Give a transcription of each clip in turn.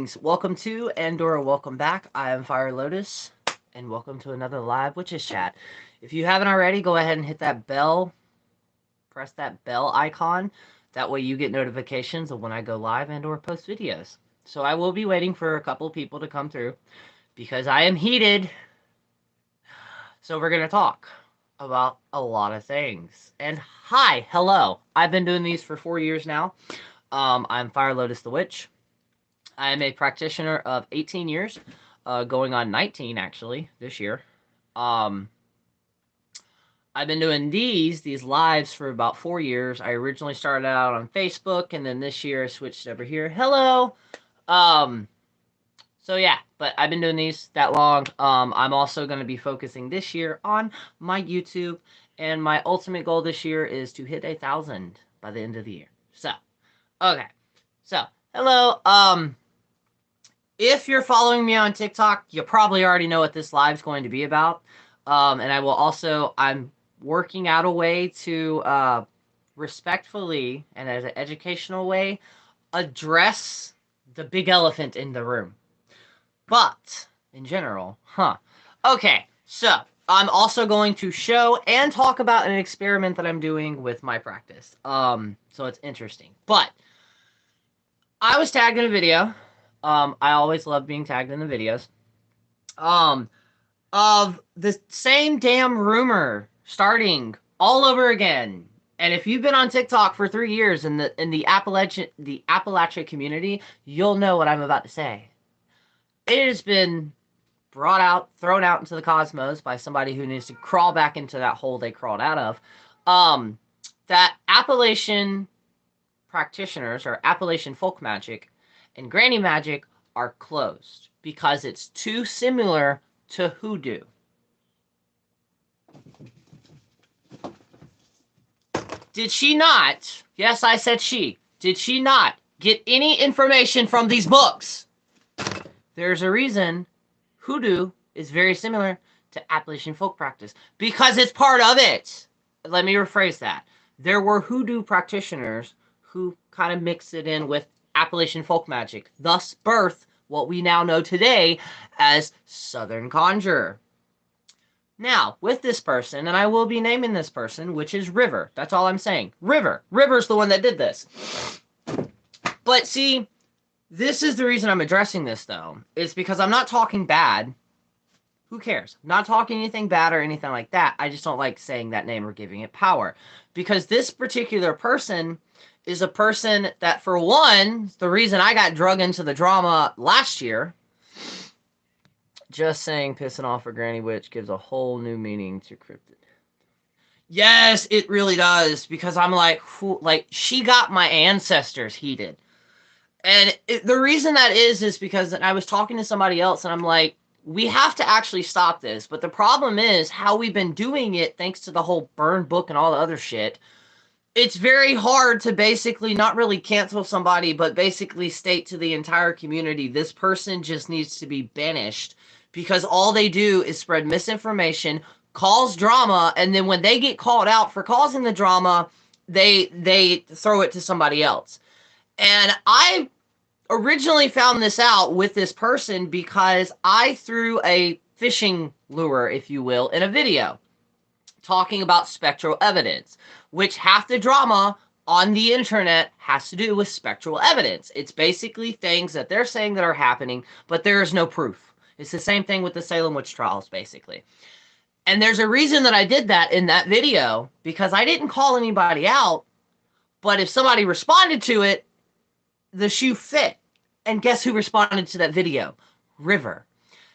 Greetings, welcome to and/or welcome back. I am Fire Lotus, and welcome to another live Witches Chat. If you haven't already, go ahead and hit that bell, press that bell icon. That way you get notifications of when I go live and/or post videos. So I will be waiting for a couple people to come through because I am heated. So we're going to talk about a lot of things. And hi, hello. I've been doing these for 4 years now. I'm Fire Lotus the Witch. I am a practitioner of 18 years, going on 19 actually this year. I've been doing these lives for about 4 years. I originally started out on Facebook, and then this year I switched over here. Hello. So yeah, but I've been doing these that long. I'm also going to be focusing this year on my YouTube, and my ultimate goal this year is to hit 1,000 by the end of the year. So, okay. So, hello. If you're following me on TikTok, you probably already know what this live is going to be about. And I will also, I'm working out a way to respectfully and as an educational way address the big elephant in the room. But in general, okay, so I'm also going to show and talk about an experiment that I'm doing with my practice. So it's interesting. But I was tagged in a video. I always love being tagged in the videos. Of the same damn rumor starting all over again. And if you've been on TikTok for 3 years in the Appalachia community, you'll know what I'm about to say. It has been brought out, thrown out into the cosmos by somebody who needs to crawl back into that hole they crawled out of. That Appalachian practitioners or Appalachian folk magic and granny magic are closed because it's too similar to hoodoo. Did she not, yes, I said she, did she not get any information from these books? There's a reason hoodoo is very similar to Appalachian folk practice because it's part of it. Let me rephrase that. There were hoodoo practitioners who kind of mixed it in with Appalachian folk magic, thus birth what we now know today as Southern Conjurer. Now, with this person, and I will be naming this person, which is River. That's all I'm saying. River. River's the one that did this. But see, this is the reason I'm addressing this, though. Is because I'm not talking bad. Who cares? I'm not talking anything bad or anything like that. I just don't like saying that name or giving it power. Because this particular person is a person that, for one, the reason I got drug into the drama last year, just saying pissing off a granny witch gives a whole new meaning to cryptid. Yes, it really does, because I'm like, she got my ancestors heated. And the reason that is because I was talking to somebody else, and I'm like, we have to actually stop this. But the problem is how we've been doing it, thanks to the whole burn book and all the other shit. It's very hard to basically not really cancel somebody, but basically state to the entire community, this person just needs to be banished because all they do is spread misinformation, cause drama, and then when they get called out for causing the drama, they throw it to somebody else. And I originally found this out with this person because I threw a fishing lure, if you will, in a video talking about spectral evidence, which half the drama on the internet has to do with spectral evidence. It's basically things that they're saying that are happening, but there is no proof. It's the same thing with the Salem witch trials, basically. And there's a reason that I did that in that video, because I didn't call anybody out, but if somebody responded to it, the shoe fit. And guess who responded to that video? River.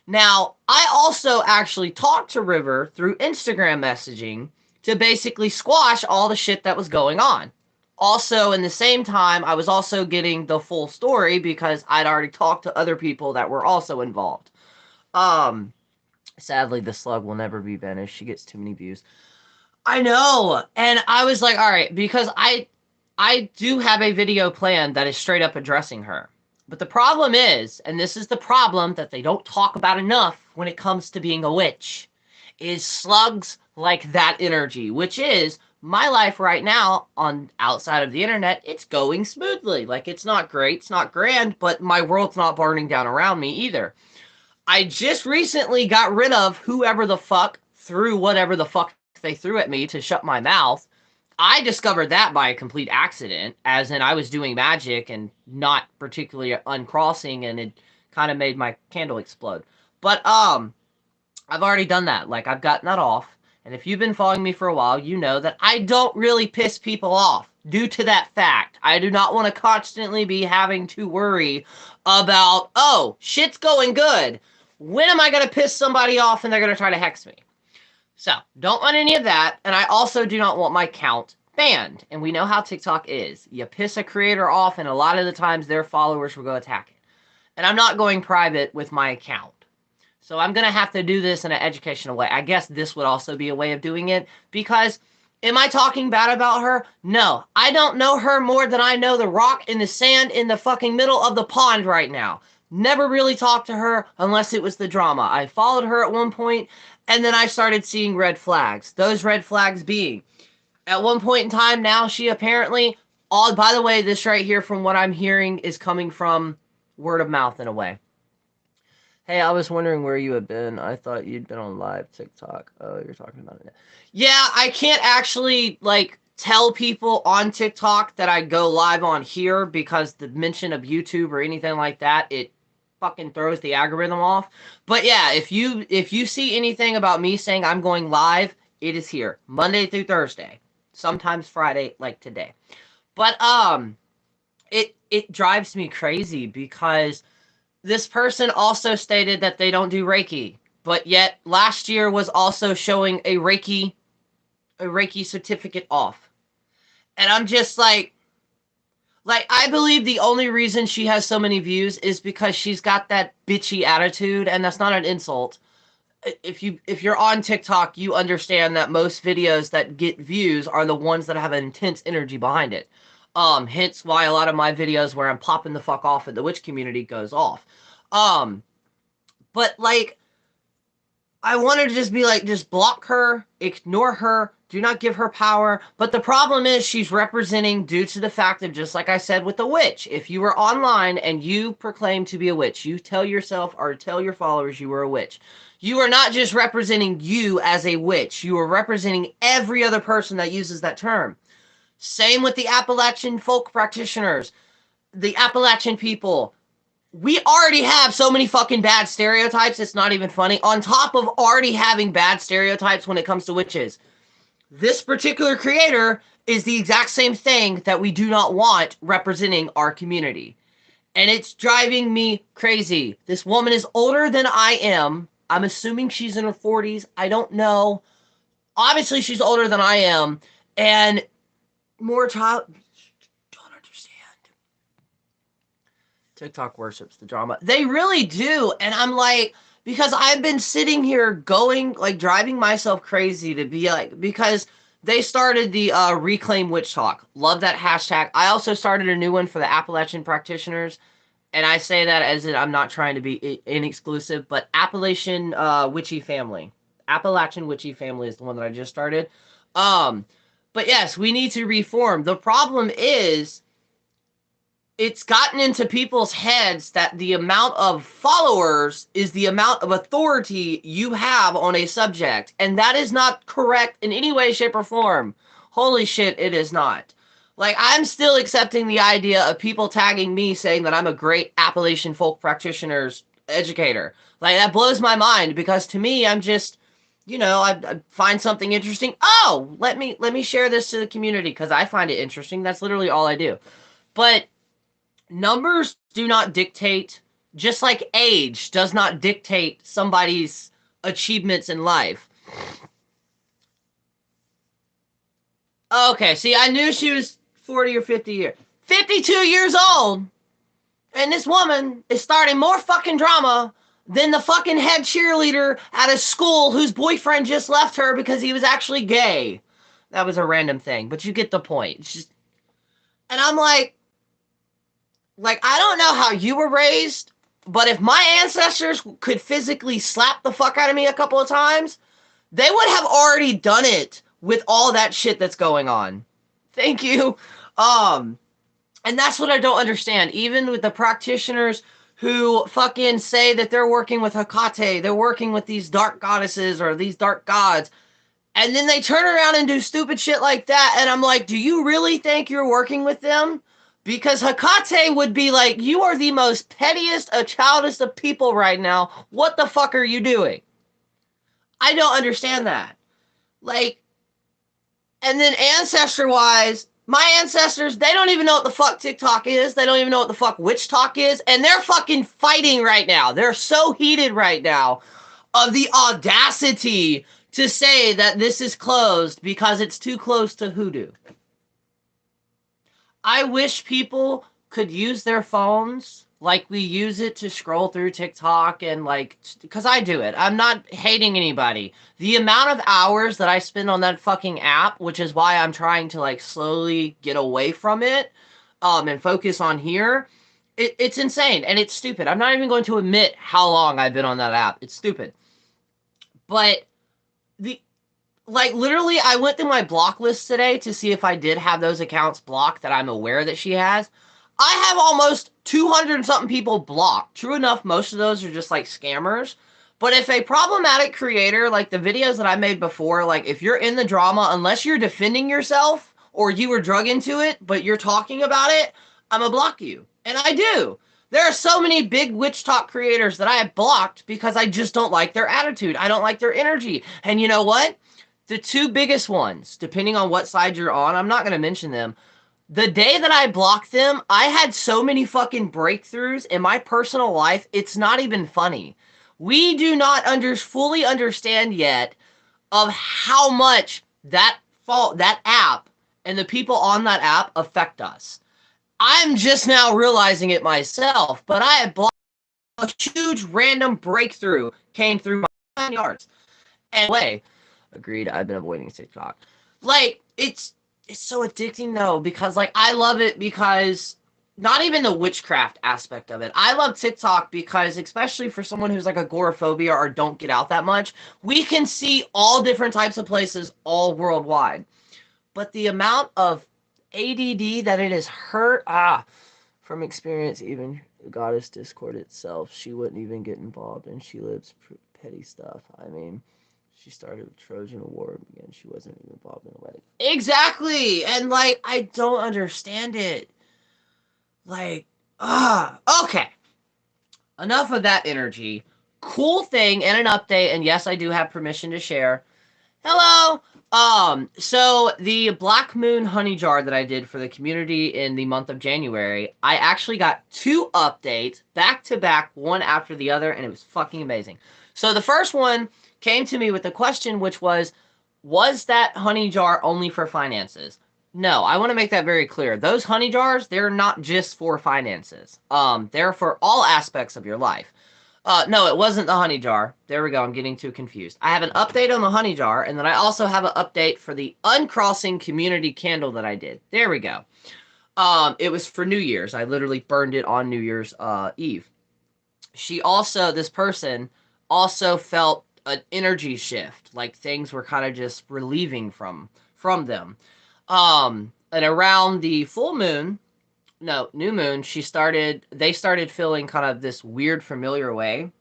Now, I also actually talked to River through Instagram messaging to basically squash all the shit that was going on. Also, in the same time, I was also getting the full story because I'd already talked to other people that were also involved. Sadly, the slug will never be banished. She gets too many views. I know. And I was like, all right, because I do have a video planned that is straight up addressing her. But the problem is, and this is the problem that they don't talk about enough when it comes to being a witch, is slugs like that energy, which is my life right now on outside of the internet, it's going smoothly. Like, it's not great, it's not grand, but my world's not burning down around me either. I just recently got rid of whoever the fuck threw whatever the fuck they threw at me to shut my mouth. I discovered that by a complete accident, as in I was doing magic and not particularly uncrossing, and it kind of made my candle explode. But I've already done that. Like, I've gotten that off. And if you've been following me for a while, you know that I don't really piss people off due to that fact. I do not want to constantly be having to worry about, oh, shit's going good. When am I going to piss somebody off and they're going to try to hex me? So, don't want any of that. And I also do not want my account banned. And we know how TikTok is. You piss a creator off, and a lot of the times their followers will go attack it. And I'm not going private with my account. So I'm going to have to do this in an educational way. I guess this would also be a way of doing it, because am I talking bad about her? No. I don't know her more than I know the rock in the sand in the fucking middle of the pond right now. Never really talked to her unless it was the drama. I followed her at one point, and then I started seeing red flags. Those red flags being, at one point in time, now she apparently, by the way, this right here from what I'm hearing is coming from word of mouth in a way. Hey, I was wondering where you had been. I thought you'd been on live TikTok. Oh, you're talking about it. Yeah, I can't actually, like, tell people on TikTok that I go live on here, because the mention of YouTube or anything like that, it fucking throws the algorithm off. But yeah, if you see anything about me saying I'm going live, it is here. Monday through Thursday. Sometimes Friday, like today. But, it drives me crazy, because this person also stated that they don't do Reiki, but yet last year was also showing a Reiki certificate off. And I'm just like, I believe the only reason she has so many views is because she's got that bitchy attitude, and that's not an insult. If you're on TikTok, you understand that most videos that get views are the ones that have an intense energy behind it. Hence why a lot of my videos where I'm popping the fuck off at the witch community goes off. But like, I wanted to just be like, just block her, ignore her, do not give her power. But the problem is she's representing, due to the fact of, just like I said with the witch, if you were online and you proclaim to be a witch, you tell yourself or tell your followers you were a witch. You are not just representing you as a witch. You are representing every other person that uses that term. Same with the Appalachian folk practitioners, the Appalachian people. We already have so many fucking bad stereotypes, it's not even funny. On top of already having bad stereotypes when it comes to witches, this particular creator is the exact same thing that we do not want representing our community. And it's driving me crazy. This woman is older than I am. I'm assuming she's in her 40s. I don't know. Obviously, she's older than I am. And more child, don't understand. TikTok worships the drama. They really do. And I'm like, because I've been sitting here going, like, driving myself crazy to be like, because they started the Reclaim Witch Talk. Love that hashtag. I also started a new one for the Appalachian practitioners. And I say that as in, I'm not trying to be inexclusive, but Appalachian Witchy Family. Appalachian Witchy Family is the one that I just started. But yes, we need to reform. The problem is, it's gotten into people's heads that the amount of followers is the amount of authority you have on a subject. And that is not correct in any way, shape, or form. Holy shit, it is not. Like, I'm still accepting the idea of people tagging me saying that I'm a great Appalachian folk practitioner's educator. Like, that blows my mind, because to me, I'm just, you know, I find something interesting. Oh, let me share this to the community because I find it interesting. That's literally all I do. But numbers do not dictate, just like age does not dictate somebody's achievements in life. Okay, see, I knew she was 40 or 50 years. 52 years old! And this woman is starting more fucking drama than the fucking head cheerleader at a school whose boyfriend just left her because he was actually gay. That was a random thing, but you get the point. It's just, and I'm like, I don't know how you were raised, but if my ancestors could physically slap the fuck out of me a couple of times, they would have already done it with all that shit that's going on. Thank you. And that's what I don't understand. Even with the practitioners who fucking say that they're working with Hecate, they're working with these dark goddesses or these dark gods, and then they turn around and do stupid shit like that, and I'm like, do you really think you're working with them? Because Hecate would be like, you are the most pettiest, childish of people right now. What the fuck are you doing? I don't understand that. Like, and then ancestor-wise, my ancestors, they don't even know what the fuck TikTok is. They don't even know what the fuck witch talk is. And they're fucking fighting right now. They're so heated right now of the audacity to say that this is closed because it's too close to hoodoo. I wish people could use their phones like we use it to scroll through TikTok and like, because I do it. I'm not hating anybody. The amount of hours that I spend on that fucking app, which is why I'm trying to like slowly get away from it and focus on here, it's insane and it's stupid. I'm not even going to admit how long I've been on that app. It's stupid. But like, literally, I went through my block list today to see if I did have those accounts blocked that I'm aware that she has. I have almost 200 something people blocked. True enough, most of those are just like scammers. But if a problematic creator, like the videos that I made before, like if you're in the drama, unless you're defending yourself or you were drug into it, but you're talking about it, I'm gonna block you. And I do. There are so many big witch talk creators that I have blocked because I just don't like their attitude. I don't like their energy. And you know what? The two biggest ones, depending on what side you're on, I'm not going to mention them. The day that I blocked them, I had so many fucking breakthroughs in my personal life, it's not even funny. We do not fully understand yet of how much that app and the people on that app affect us. I'm just now realizing it myself, but I had blocked a huge random breakthrough came through my yards. Anyway, agreed, I've been avoiding TikTok. Like, it's so addicting though, because like I love it because not even the witchcraft aspect of it. I love TikTok because, especially for someone who's like agoraphobia or don't get out that much, we can see all different types of places all worldwide. But the amount of ADD that it has hurt, from experience, even Goddess Discord itself, she wouldn't even get involved and she lives petty stuff. I mean, she started a Trojan War and she wasn't even involved in the wedding. Exactly! And like, I don't understand it. Like, okay. Enough of that energy. Cool thing and an update, and yes, I do have permission to share. Hello! So the Black Moon honey jar that I did for the community in the month of January, I actually got 2 updates back to back, one after the other, and it was fucking amazing. So the first one came to me with a question, which was that honey jar only for finances? No, I want to make that very clear. Those honey jars, they're not just for finances. They're for all aspects of your life. No, it wasn't the honey jar. There we go. I'm getting too confused. I have an update on the honey jar, and then I also have an update for the uncrossing community candle that I did. There we go. It was for New Year's. I literally burned it on New Year's Eve. This person also felt an energy shift, like things were kind of just relieving from them. And around the full moon, new moon, they started feeling kind of this weird familiar way.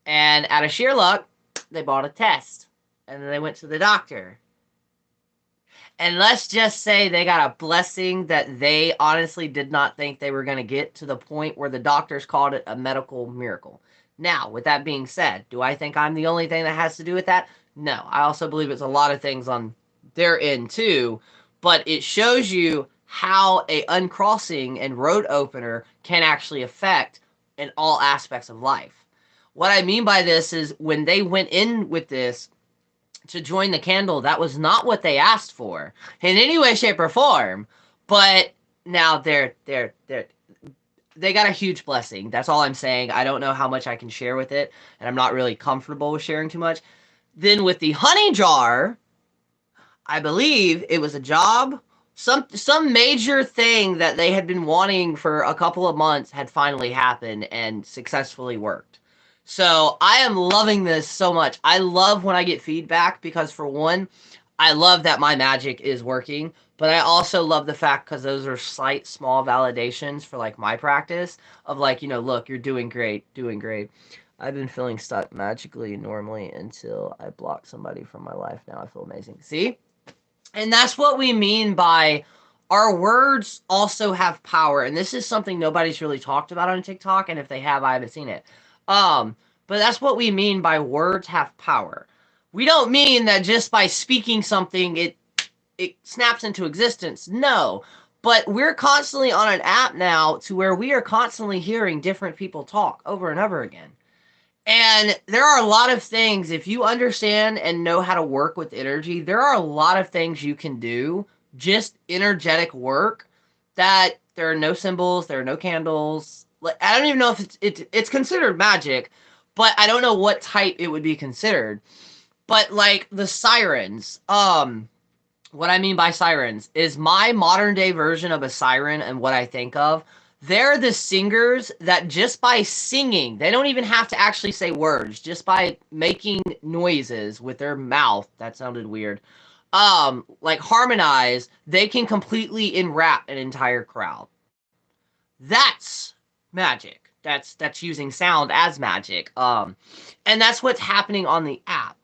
And out of sheer luck, they bought a test. And then they went to the doctor. And let's just say they got a blessing that they honestly did not think they were going to get, to the point where the doctors called it a medical miracle. Now, with that being said, do I think I'm the only thing that has to do with that? No. I also believe it's a lot of things on their end too. But it shows you how a uncrossing and road opener can actually affect in all aspects of life. What I mean by this is, when they went in with this to join the candle, that was not what they asked for in any way, shape, or form. But now they got a huge blessing. That's all I'm saying. I don't know how much I can share with it, and I'm not really comfortable with sharing too much. Then with the honey jar, I believe it was a job. Some major thing that they had been wanting for a couple of months had finally happened and successfully worked. So I am loving this so much. I love when I get feedback because, for one, I love that my magic is working, but I also love the fact because those are slight, small validations for like my practice of like, you know, look, you're doing great, doing great. I've been feeling stuck magically normally until I block somebody from my life. Now I feel amazing. See? And that's what we mean by our words also have power. And this is something nobody's really talked about on TikTok. And if they have, I haven't seen it. But that's what we mean by words have power. We don't mean that just by speaking something, it snaps into existence. No. But we're constantly on an app now to where we are constantly hearing different people talk over and over again. And there are a lot of things, if you understand and know how to work with energy, there are a lot of things you can do, just energetic work, that there are no symbols, there are no candles. Like, I don't even know if it's considered magic, but I don't know what type it would be considered. But like the sirens, what I mean by sirens is my modern day version of a siren and what I think of. They're the singers that just by singing, they don't even have to actually say words, just by making noises with their mouth, that sounded weird, like harmonize, they can completely enwrap an entire crowd. That's magic. That's using sound as magic. And that's what's happening on the app.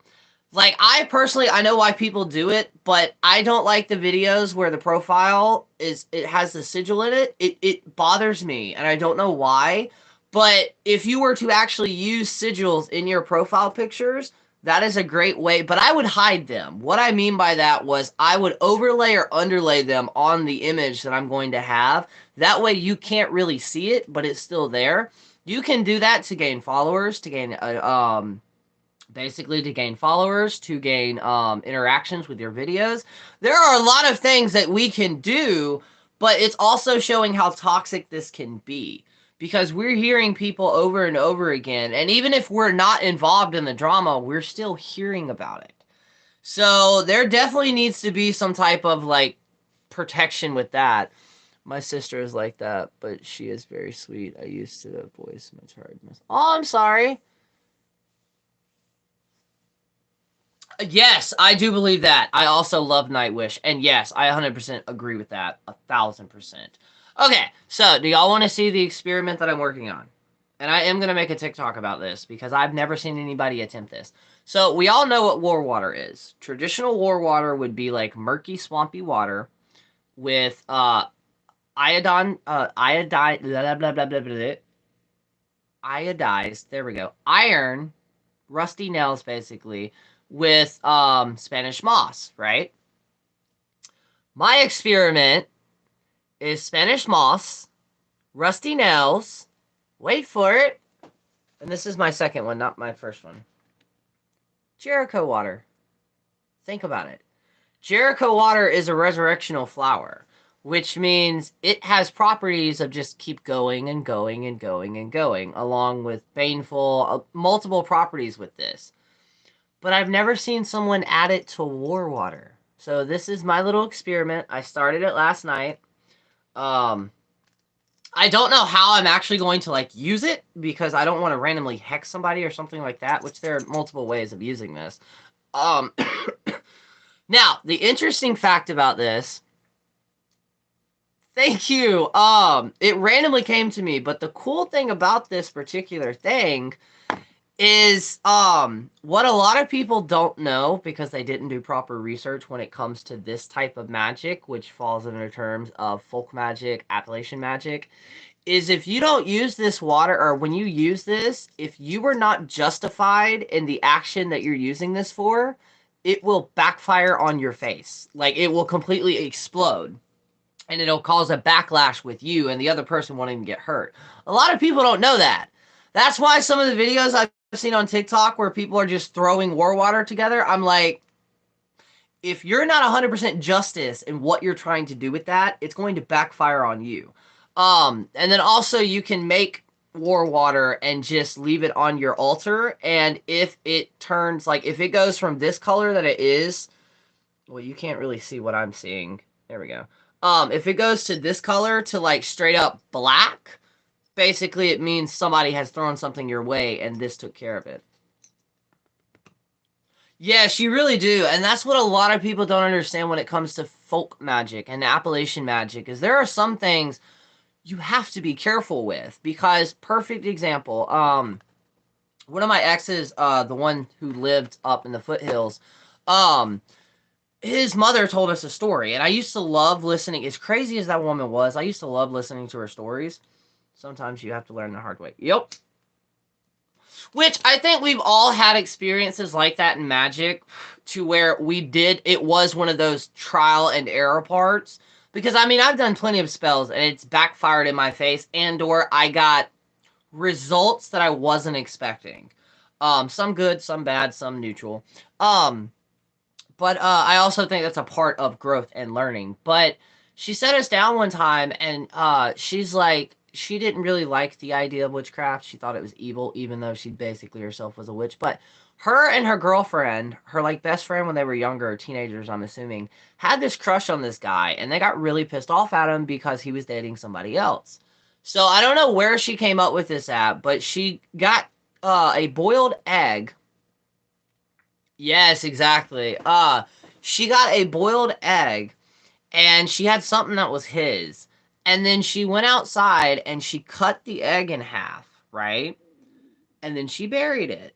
Like, I personally, I know why people do it, but I don't like the videos where the profile it has the sigil in it. It bothers me, and I don't know why. But if you were to actually use sigils in your profile pictures, that is a great way. But I would hide them. What I mean by that was I would overlay or underlay them on the image that I'm going to have. That way you can't really see it, but it's still there. You can do that to gain followers, to gain basically to gain followers, to gain interactions with your videos. There are a lot of things that we can do, but it's also showing how toxic this can be. Because we're hearing people over and over again, and even if we're not involved in the drama, we're still hearing about it. So there definitely needs to be some type of, like, protection with that. My sister is like that, but she is very sweet. I used to voice my tiredness. Oh, I'm sorry. Yes, I do believe that. I also love Nightwish. And yes, I 100% agree with that. 1,000%. Okay, so do y'all want to see the experiment that I'm working on? And I am going to make a TikTok about this because I've never seen anybody attempt this. So we all know what war water is. Traditional war water would be like murky, swampy water with iodized, there we go, iron, rusty nails basically, with Spanish moss, right? My experiment is Spanish moss, rusty nails, wait for it, and this is my second one, not my first one. Jericho water. Think about it. Jericho water is a resurrectional flower, which means it has properties of just keep going and going and going and going, along with baneful, multiple properties with this. But I've never seen someone add it to war water. So this is my little experiment. I started it last night. I don't know how I'm actually going to like use it because I don't want to randomly hex somebody or something like that, which there are multiple ways of using this. Now, the interesting fact about this, thank you. It randomly came to me, but the cool thing about this particular thing is what a lot of people don't know because they didn't do proper research when it comes to this type of magic, which falls under terms of folk magic, Appalachian magic, is if you don't use this water, or when you use this, if you were not justified in the action that you're using this for, it will backfire on your face. Like, it will completely explode. And it'll cause a backlash with you, and the other person won't even get hurt. A lot of people don't know that. That's why some of the videos I've seen on TikTok where people are just throwing war water together, I'm like, if you're not 100% justice in what you're trying to do with that, it's going to backfire on you. And then also you can make war water and just leave it on your altar, and if it turns, like, if it goes from this color that it is, well, you can't really see what I'm seeing. There we go. If it goes to this color to like straight up black, basically it means somebody has thrown something your way and this took care of it. Yes, you really do. And that's what a lot of people don't understand when it comes to folk magic and Appalachian magic is there are some things you have to be careful with because perfect example, one of my exes, the one who lived up in the foothills, um, his mother told us a story, and I used to love listening. As crazy as that woman was, I used to love listening to her stories. Sometimes you have to learn the hard way. Yep. Which I think we've all had experiences like that in Magic to where it was one of those trial and error parts. Because, I mean, I've done plenty of spells and it's backfired in my face and or I got results that I wasn't expecting. Some good, some bad, some neutral. Um, but I also think that's a part of growth and learning. But she set us down one time, and she's like, she didn't really like the idea of witchcraft. She thought it was evil, even though she basically herself was a witch. But her and her girlfriend, her like best friend when they were younger, teenagers, I'm assuming, had this crush on this guy, and they got really pissed off at him because he was dating somebody else. So I don't know where she came up with this at, but she got a boiled egg. Yes, exactly. She got a boiled egg and she had something that was his. And then she went outside and she cut the egg in half, right? And then she buried it.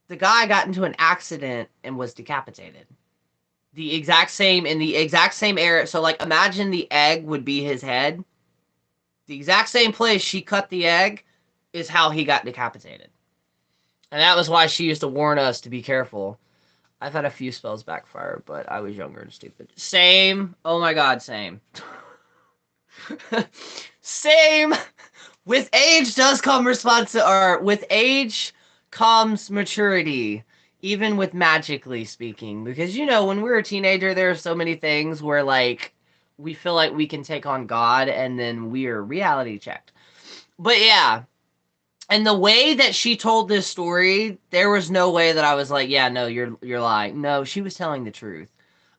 The guy got into an accident and was decapitated. In the exact same area. So like imagine the egg would be his head. The exact same place she cut the egg is how he got decapitated. And that was why she used to warn us to be careful. I've had a few spells backfire, but I was younger and stupid. Same. Oh my god, same. Same. With age does come or with age comes maturity, even with magically speaking. Because you know, when we're a teenager, there are so many things where like we feel like we can take on God and then we're reality checked. But yeah, and the way that she told this story, there was no way that I was like, yeah, no, you're lying. No, she was telling the truth.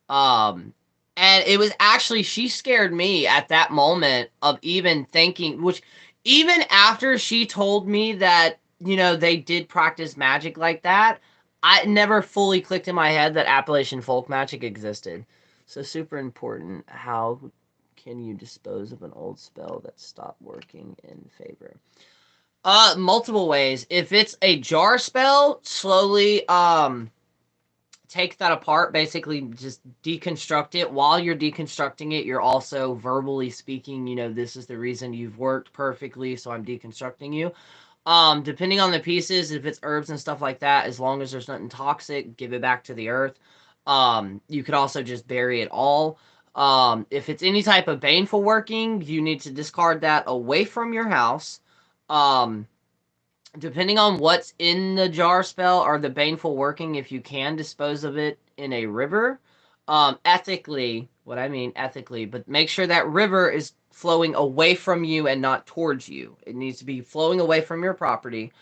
Um, and it was actually she scared me at that moment of even thinking, which even after she told me that they did practice magic like that, I never fully clicked in my head that Appalachian folk magic existed. So super important. How can you dispose of an old spell that stopped working in favor? Multiple ways. If it's a jar spell, slowly take that apart, basically just deconstruct it. While you're deconstructing it, you're also verbally speaking, this is the reason you've worked perfectly, so I'm deconstructing you. Depending on the pieces, if it's herbs and stuff like that, as long as there's nothing toxic, give it back to the earth. You could also just bury it all. If it's any type of baneful working, you need to discard that away from your house. Um, Depending on what's in the jar spell or the baneful working, if you can dispose of it in a river, ethically, what I mean ethically, but make sure that river is flowing away from you and not towards you. It needs to be flowing away from your property.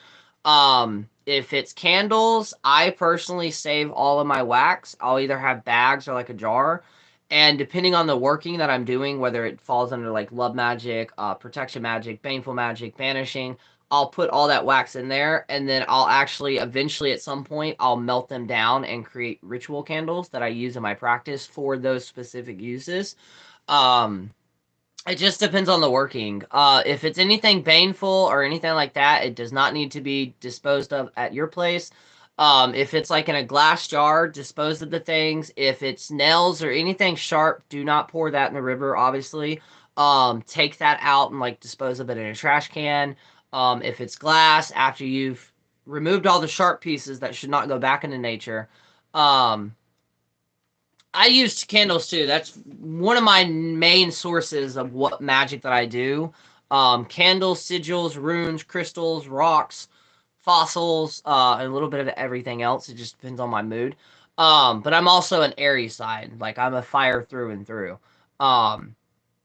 If it's candles, I personally save all of my wax. I'll either have bags or like a jar. And depending on the working that I'm doing, whether it falls under like love magic, protection magic, baneful magic, banishing, I'll put all that wax in there. And then I'll actually, eventually at some point, I'll melt them down and create ritual candles that I use in my practice for those specific uses. Um, it just depends on the working. If it's anything baneful or anything like that, it does not need to be disposed of at your place. If it's like in a glass jar, dispose of the things. If it's nails or anything sharp, do not pour that in the river, obviously. Take that out and like dispose of it in a trash can. If it's glass, after you've removed all the sharp pieces that should not go back into nature, um, I use candles too. That's one of my main sources of what magic that I do. Candles, sigils, runes, crystals, rocks, fossils, and a little bit of everything else. It just depends on my mood. But I'm also an Aries sign. Like I'm a fire through and through. Um,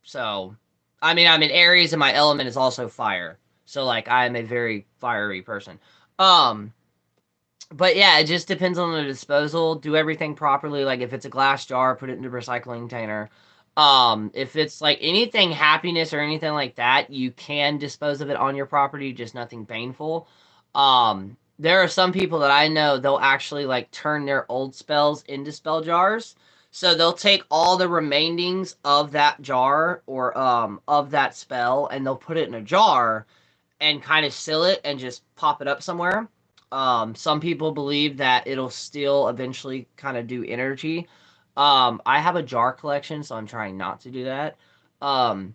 so I mean I'm an Aries and my element is also fire. So like I am a very fiery person. Um, but yeah, it just depends on the disposal. Do everything properly. Like if it's a glass jar, put it in the recycling container. If it's like anything happiness or anything like that, you can dispose of it on your property, just nothing painful. there are some people that I know, they'll actually like turn their old spells into spell jars. So they'll take all the remainings of that jar or of that spell and they'll put it in a jar and kind of seal it and just pop it up somewhere. Some people believe that it'll still eventually kind of do energy. I have a jar collection, so I'm trying not to do that. Um,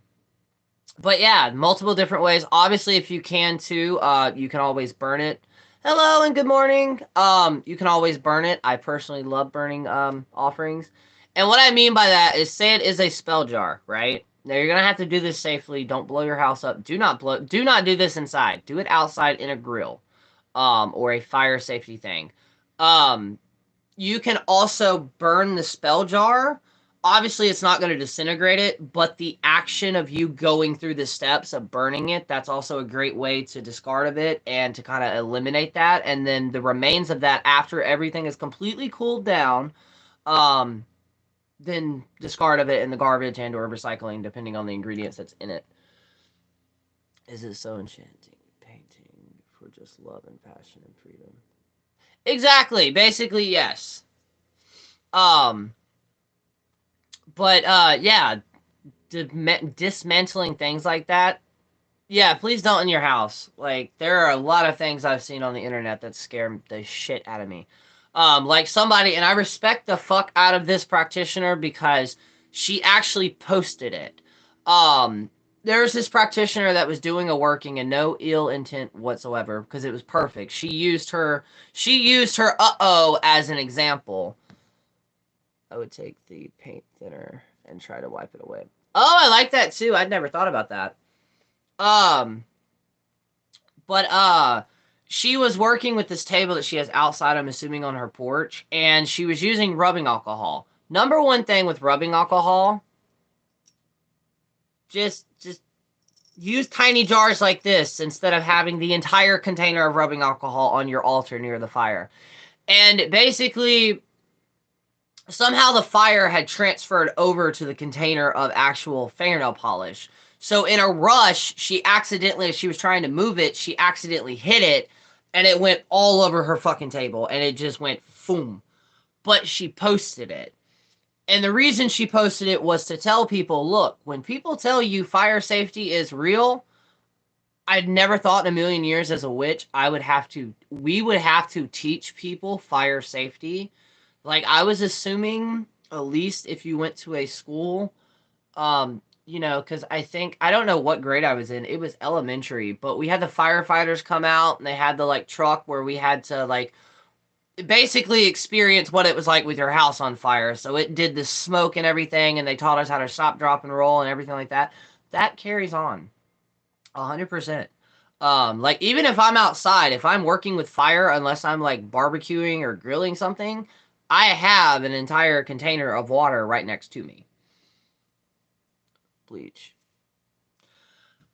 but yeah, multiple different ways. Obviously, if you can too, you can always burn it. Hello and good morning. You can always burn it. I personally love burning offerings. And what I mean by that is, say it is a spell jar, right? Now you're gonna have to do this safely. Don't blow your house up. Do not do this inside. Do it outside in a grill, or a fire safety thing. Um, you can also burn the spell jar. Obviously, it's not going to disintegrate it, but the action of you going through the steps of burning it, that's also a great way to discard of it and to kind of eliminate that. And then the remains of that after everything is completely cooled down, um, then discard of it in the garbage and or recycling, depending on the ingredients that's in it. Is it so enchanting? Painting for just love and passion and freedom. Exactly. Basically, yes. Um, but yeah, dismantling things like that. Yeah, please don't in your house. Like, there are a lot of things I've seen on the internet that scare the shit out of me. Like somebody, and I respect the fuck out of this practitioner because she actually posted it. There's this practitioner that was doing a working and no ill intent whatsoever because it was perfect. She used her uh-oh as an example. I would take the paint thinner and try to wipe it away. Oh, I like that too. I'd never thought about that. Um, but she was working with this table that she has outside, I'm assuming on her porch, and she was using rubbing alcohol. Number one thing with rubbing alcohol, just use tiny jars like this instead of having the entire container of rubbing alcohol on your altar near the fire. And basically, somehow the fire had transferred over to the container of actual fingernail polish. So in a rush, she accidentally, as she was trying to move it, she accidentally hit it, and it went all over her fucking table, and it just went boom. But she posted it. And the reason she posted it was to tell people, look, when people tell you fire safety is real, I'd never thought in a million years as a witch we would have to teach people fire safety. Like, I was assuming, at least if you went to a school, because I don't know what grade I was in. It was elementary, but we had the firefighters come out and they had the, like, truck where we had to, like, basically experience what it was like with your house on fire. So it did the smoke and everything, and they taught us how to stop, drop, and roll and everything like that. That carries on 100%. Like, even if I'm outside, if I'm working with fire, unless I'm like barbecuing or grilling something, I have an entire container of water right next to me. Bleach.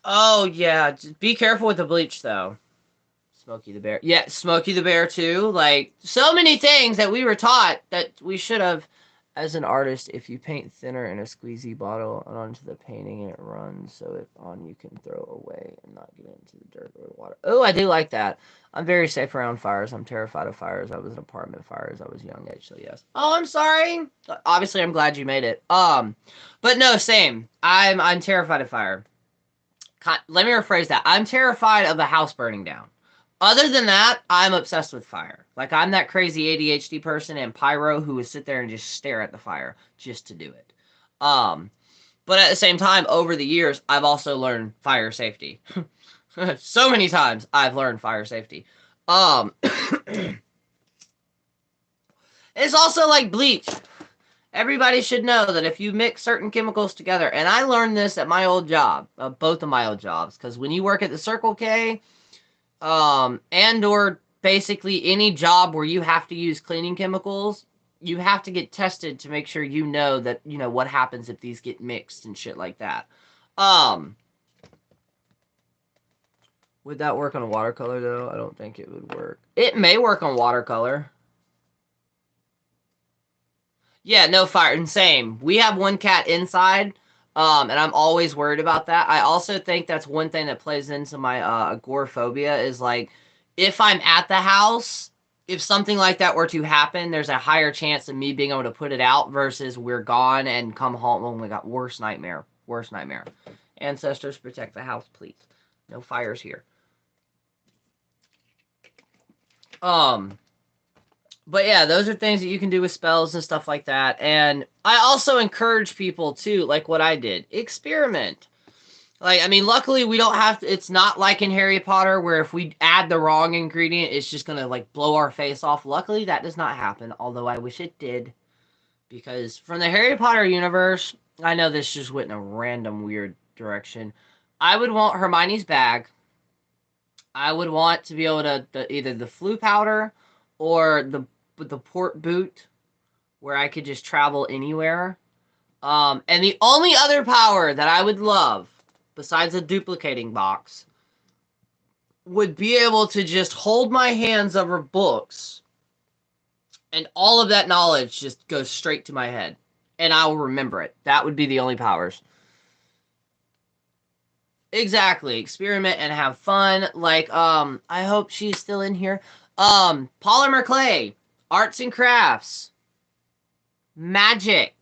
Oh yeah, just be careful with the bleach though. Smokey the Bear. Yeah, Smokey the Bear too. Like, so many things that we were taught that we should have. As an artist, if you paint thinner in a squeezy bottle and onto the painting and it runs, so if on you can throw away and not get into the dirt or the water. Oh, I do like that. I'm very safe around fires. I'm terrified of fires. I was in apartment fires. I was young age, so yes. Oh, I'm sorry. Obviously, I'm glad you made it. But no, same. I'm terrified of fire. Let me rephrase that. I'm terrified of the house burning down. Other than that, I'm obsessed with fire. Like, I'm that crazy ADHD person and pyro who would sit there and just stare at the fire just to do it. But at the same time, over the years, I've also learned fire safety. So many times I've learned fire safety. It's also like bleach. Everybody should know that if you mix certain chemicals together, and I learned this at my old job, both of my old jobs, because when you work at the Circle K, and or basically any job where you have to use cleaning chemicals, you have to get tested to make sure you know that, what happens if these get mixed and shit like that. Would that work on watercolor, though? I don't think it would work. It may work on watercolor. Yeah, no fire. And same. We have one cat inside, and I'm always worried about that. I also think that's one thing that plays into my agoraphobia is, like, if I'm at the house, if something like that were to happen, there's a higher chance of me being able to put it out versus we're gone and come home. Oh my god, worst nightmare. Worst nightmare. Ancestors, protect the house, please. No fires here. But yeah, those are things that you can do with spells and stuff like that. And I also encourage people too, like what I did. Experiment. Like, I mean, luckily we don't have to, it's not like in Harry Potter where if we add the wrong ingredient, it's just gonna like blow our face off. Luckily that does not happen, although I wish it did. Because from the Harry Potter universe, I know this just went in a random weird direction. I would want Hermione's bag. I would want to be able to either the flu powder or the port boot where I could just travel anywhere. And the only other power that I would love, besides the duplicating box, would be able to just hold my hands over books and all of that knowledge just goes straight to my head. And I will remember it. That would be the only powers. Exactly. Experiment and have fun. Like, I hope she's still in here. Polymer clay, arts and crafts, magic,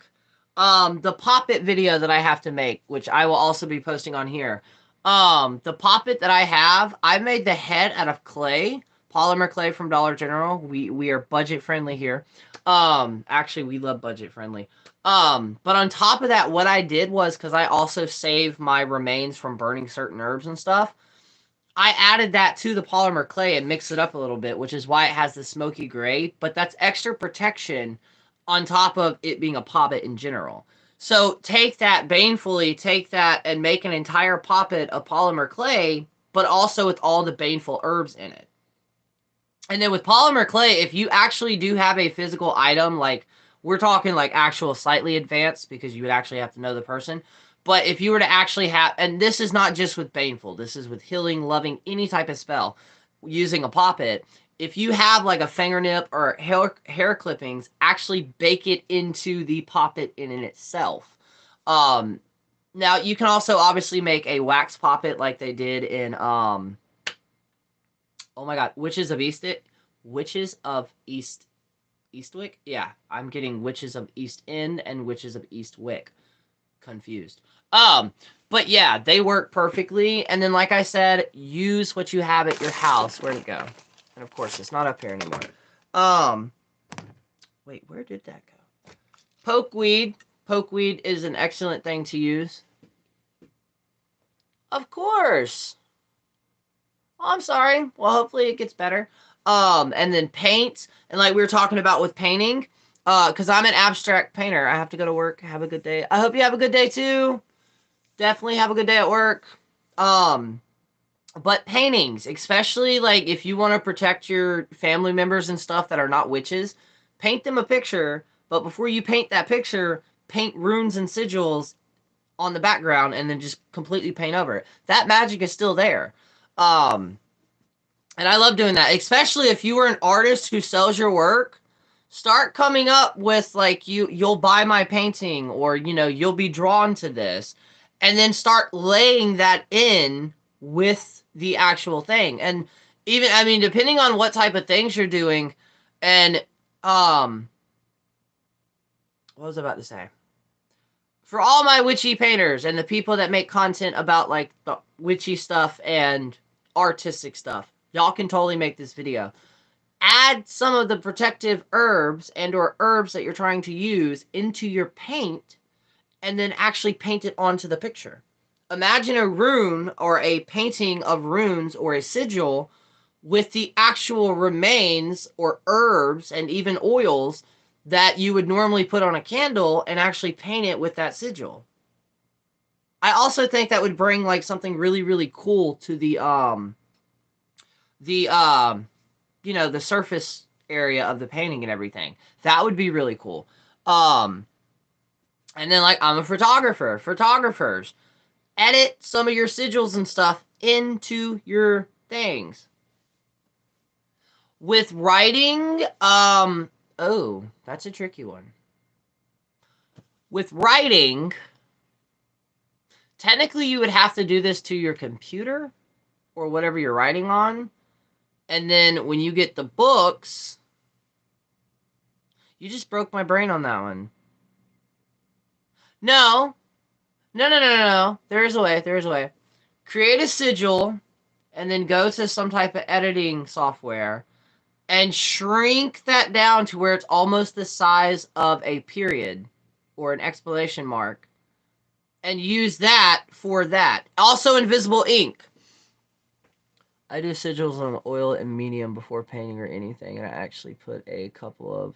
the Pop-It video that I have to make, which I will also be posting on here. The Pop-It that I have, I made the head out of clay, polymer clay from Dollar General. We are budget friendly here. Actually, we love budget friendly. But on top of that, what I did was, because I also save my remains from burning certain herbs and stuff, I added that to the polymer clay and mixed it up a little bit, which is why it has the smoky gray, but that's extra protection on top of it being a poppet in general. So take that banefully, take that and make an entire poppet of polymer clay, but also with all the baneful herbs in it. And then with polymer clay, if you actually do have a physical item, like we're talking like actual slightly advanced because you would actually have to know the person. But if you were to actually have, and this is not just with baneful, this is with healing, loving, any type of spell using a poppet. If you have like a fingertip or hair clippings, actually bake it into the poppet in itself. Now you can also obviously make a wax poppet like they did in oh my god, Witches of Eastwick? Yeah, I'm getting Witches of East End and Witches of Eastwick confused. But yeah, they work perfectly. And then, like I said, use what you have at your house. Where'd it go? And of course, it's not up here anymore. Wait, where did that go? Pokeweed. Pokeweed is an excellent thing to use. Of course. Oh, I'm sorry. Well, hopefully it gets better. And then paint. And like we were talking about with painting, because I'm an abstract painter. I have to go to work. Have a good day. I hope you have a good day too. Definitely have a good day at work. But paintings, especially like if you want to protect your family members and stuff that are not witches, paint them a picture. But before you paint that picture, paint runes and sigils on the background and then just completely paint over it. That magic is still there. And I love doing that, especially if you are an artist who sells your work. Start coming up with like you'll buy my painting, or you'll be drawn to this, and then start laying that in with the actual thing. And even, I mean, depending on what type of things you're doing, and what was I about to say? For all my witchy painters and the people that make content about like the witchy stuff and artistic stuff, y'all can totally make this video. Add some of the protective herbs and or herbs that you're trying to use into your paint, and then actually paint it onto the picture. Imagine a rune or a painting of runes or a sigil with the actual remains or herbs and even oils that you would normally put on a candle, and actually paint it with that sigil. I also think that would bring like something really, really cool to the the surface area of the painting and everything. That would be really cool. And then like I'm a photographer. Photographers, edit some of your sigils and stuff into your things. With writing, oh, that's a tricky one. With writing, technically you would have to do this to your computer or whatever you're writing on. And then when you get the books, you just broke my brain on that one. No. No. There is a way. There is a way. Create a sigil and then go to some type of editing software and shrink that down to where it's almost the size of a period or an exclamation mark. And use that for that. Also invisible ink. I do sigils on oil and medium before painting or anything, and I actually put a couple of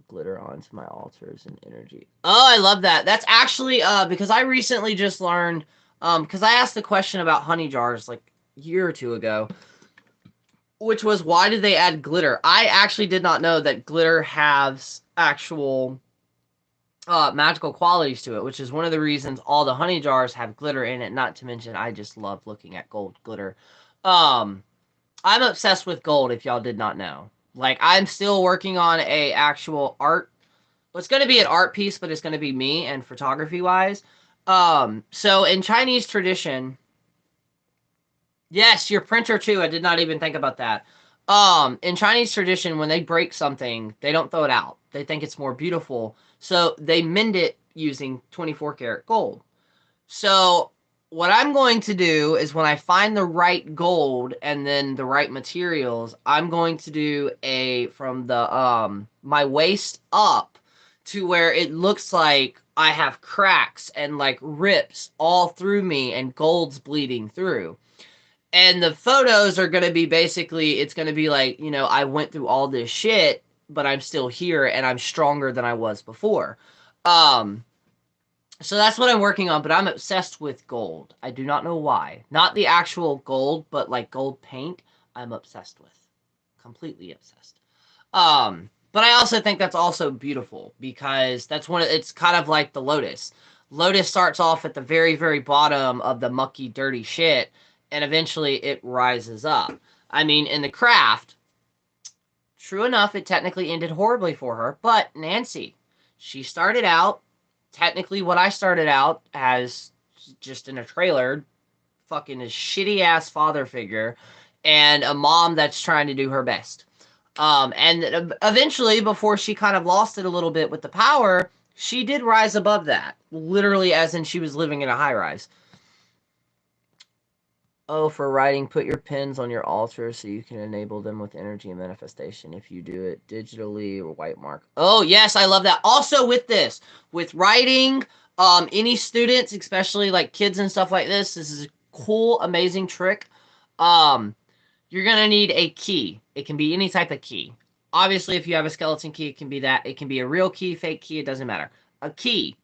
glitter onto my altars and energy. Oh, I love that. That's actually because I recently just learned because I asked the question about honey jars like a year or two ago, which was why did they add glitter? I actually did not know that glitter has actual magical qualities to it, which is one of the reasons all the honey jars have glitter in it. Not to mention, I just love looking at gold glitter. I'm obsessed with gold, if y'all did not know. Like, I'm still working on a actual art. Well, it's going to be an art piece, but it's going to be me and photography-wise. So in Chinese tradition, yes, your printer too. I did not even think about that. In Chinese tradition, when they break something, they don't throw it out. They think it's more beautiful. So they mend it using 24 karat gold. So what I'm going to do is when I find the right gold and then the right materials, I'm going to do a from the my waist up to where it looks like I have cracks and like rips all through me and gold's bleeding through. And the photos are going to be basically, it's going to be like, you know, I went through all this shit, but I'm still here and I'm stronger than I was before. So that's what I'm working on, but I'm obsessed with gold. I do not know why. Not the actual gold, but like gold paint, I'm obsessed with. Completely obsessed. But I also think that's also beautiful because that's it's kind of like the Lotus. Lotus starts off at the very, very bottom of the mucky, dirty shit, and eventually it rises up. I mean, in the craft, true enough, it technically ended horribly for her, but Nancy, she started out technically what I started out as just in a trailer, fucking a shitty ass father figure, and a mom that's trying to do her best. And eventually, before she kind of lost it a little bit with the power, she did rise above that. Literally, as in she was living in a high rise. Oh, for writing, put your pins on your altar so you can enable them with energy and manifestation if you do it digitally or white mark. Oh, yes, I love that. Also with this, with writing, any students, especially like kids and stuff like this is a cool, amazing trick. You're going to need a key. It can be any type of key. Obviously, if you have a skeleton key, it can be that. It can be a real key, fake key, it doesn't matter. A key.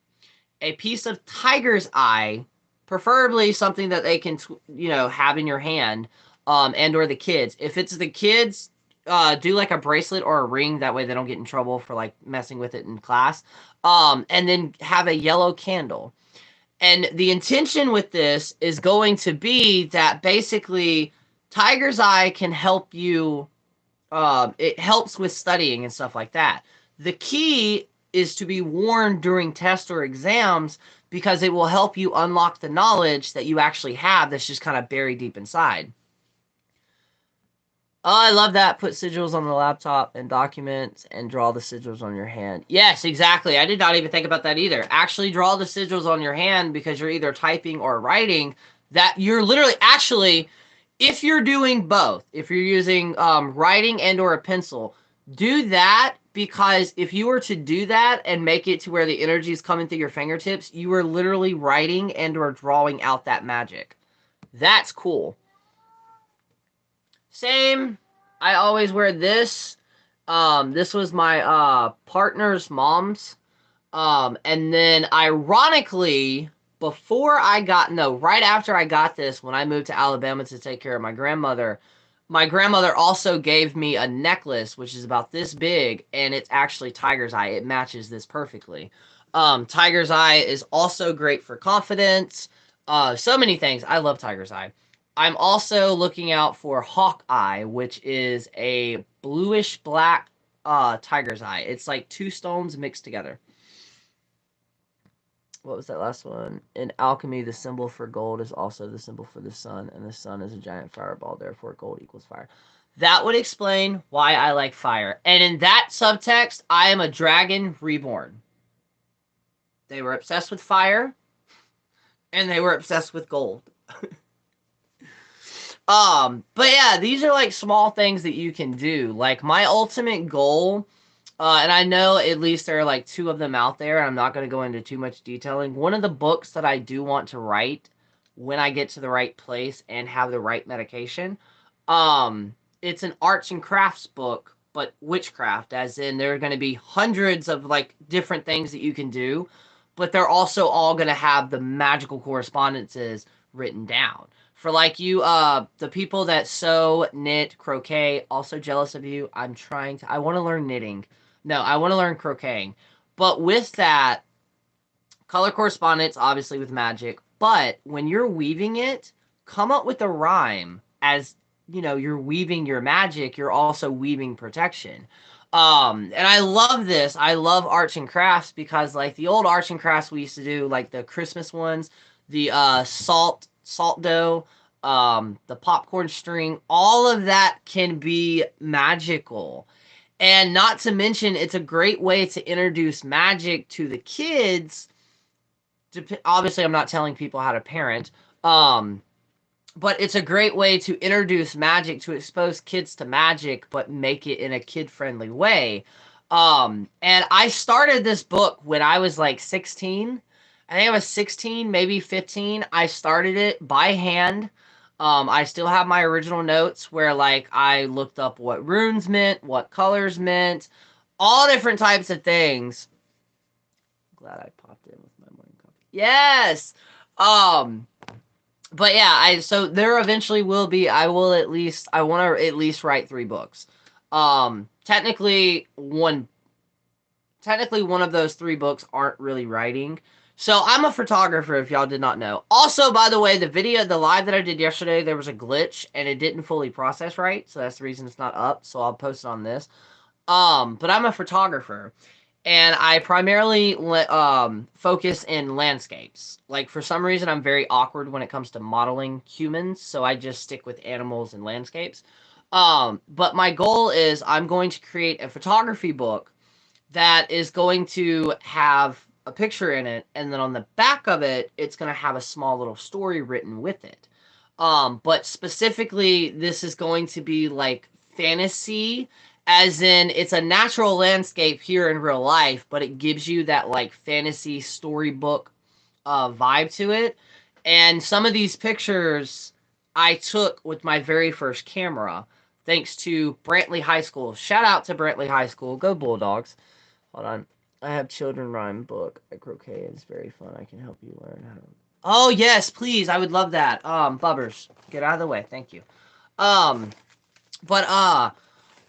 A piece of tiger's eye, preferably something that they can, you know, have in your hand, and or the kids. If it's the kids, do like a bracelet or a ring. That way they don't get in trouble for like messing with it in class. And then have a yellow candle. And the intention with this is going to be that basically tiger's eye can help you. It helps with studying and stuff like that. The key is to be worn during tests or exams because it will help you unlock the knowledge that you actually have that's just kind of buried deep inside. Oh, I love that. Put sigils on the laptop and documents and draw the sigils on your hand. Yes, exactly. I did not even think about that either. Actually draw the sigils on your hand because you're either typing or writing. That you're literally, actually, if you're doing both, if you're using writing and or a pencil, do that because if you were to do that and make it to where the energy is coming through your fingertips, you are literally writing and or drawing out that magic. That's cool. Same. I always wear this. This was my partner's mom's. And then ironically, right after I got this, when I moved to Alabama to take care of my grandmother also gave me a necklace, which is about this big, and it's actually tiger's eye. It matches this perfectly. Tiger's eye is also great for confidence. So many things. I love tiger's eye. I'm also looking out for hawk eye, which is a bluish black tiger's eye. It's like two stones mixed together. what was that last one? In alchemy, the symbol for gold is also the symbol for the sun, and the sun is a giant fireball, therefore gold equals fire. That would explain why I like fire. And in that subtext, I am a dragon reborn. They were obsessed with fire, and they were obsessed with gold. But yeah, these are like small things that you can do. Like my ultimate goal, and I know at least there are like 2 of them out there, and I'm not going to go into too much detailing. One of the books that I do want to write when I get to the right place and have the right medication, it's an arts and crafts book, but witchcraft, as in there are going to be hundreds of like different things that you can do, but they're also all going to have the magical correspondences written down. For like you, the people that sew, knit, croquet, also jealous of you. I want to learn knitting. No, I want to learn crocheting. But with that, color correspondence, obviously with magic. But when you're weaving it, come up with a rhyme. As you know, you're weaving your magic, you're also weaving protection. And I love this. I love arts and crafts because like the old arts and crafts we used to do, like the Christmas ones, the salt dough, the popcorn string, all of that can be magical. And not to mention, it's a great way to introduce magic to the kids. Obviously, I'm not telling people how to parent, but it's a great way to introduce magic, to expose kids to magic, but make it in a kid-friendly way. And I started this book when I was like 16. I think I was 16, maybe 15. I started it by hand. I still have my original notes where like I looked up what runes meant, what colors meant, all different types of things. Glad I popped in with my morning coffee. Yes. Um, but yeah, so there eventually will be. I want to at least write 3 books. Technically one of those 3 books aren't really writing. So I'm a photographer, if y'all did not know. Also, by the way, the live that I did yesterday, there was a glitch and it didn't fully process right, so that's the reason it's not up. So I'll post it on this. But I'm a photographer, and I primarily focus in landscapes. Like for some reason, I'm very awkward when it comes to modeling humans, so I just stick with animals and landscapes. But my goal is I'm going to create a photography book that is going to have a picture in it, and then on the back of it, it's going to have a small little story written with it. But specifically, this is going to be like fantasy, as in it's a natural landscape here in real life, but it gives you that like fantasy storybook vibe to it. And some of these pictures I took with my very first camera, thanks to Brantley High School. Shout out to Brantley High School. Go Bulldogs. Hold on. I have children rhyme book at croquet. It's very fun. I can help you learn how to. Oh yes, please. I would love that. Bubbers, get out of the way. Thank you. But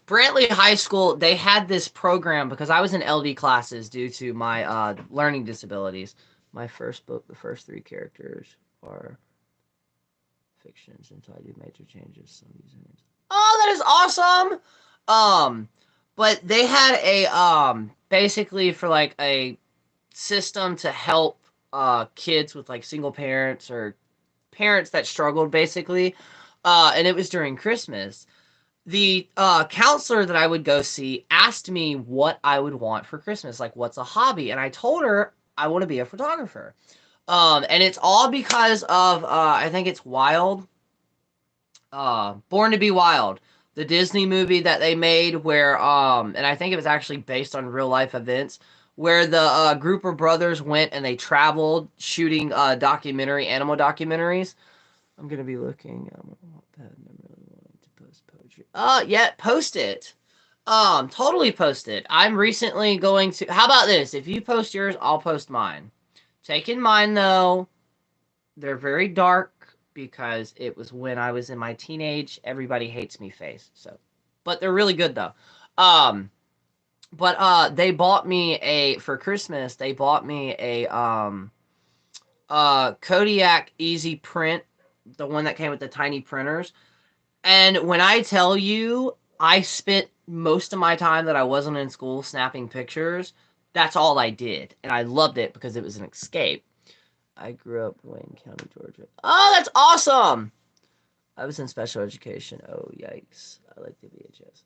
Brantley High School, they had this program because I was in LD classes due to my learning disabilities. My first book, the first 3 characters are fictions until I do major changes. Some usernames. Oh, that is awesome. But they had a basically for like a system to help kids with like single parents or parents that struggled basically. And it was during Christmas. The counselor that I would go see asked me what I would want for Christmas, like what's a hobby, and I told her I want to be a photographer. And it's all because of I think it's Wild, Born to Be Wild, the Disney movie that they made where and I think it was actually based on real life events where the group of brothers went and they traveled shooting animal documentaries. I'm gonna be looking. I'm really wanting to post poetry. Yeah, post it. Totally post it. I'm recently going to. How about this? If you post yours, I'll post mine. Take in mind though, they're very dark because it was when I was in my teenage everybody hates me phase. So, but they're really good though. But they bought me for Christmas. They bought me a Kodiak Easy Print, the one that came with the tiny printers. And when I tell you, I spent most of my time that I wasn't in school snapping pictures. that's all I did. And I loved it because it was an escape. I grew up in Wayne County, Georgia. Oh, that's awesome! I was in special education. Oh, yikes. I like the VHS.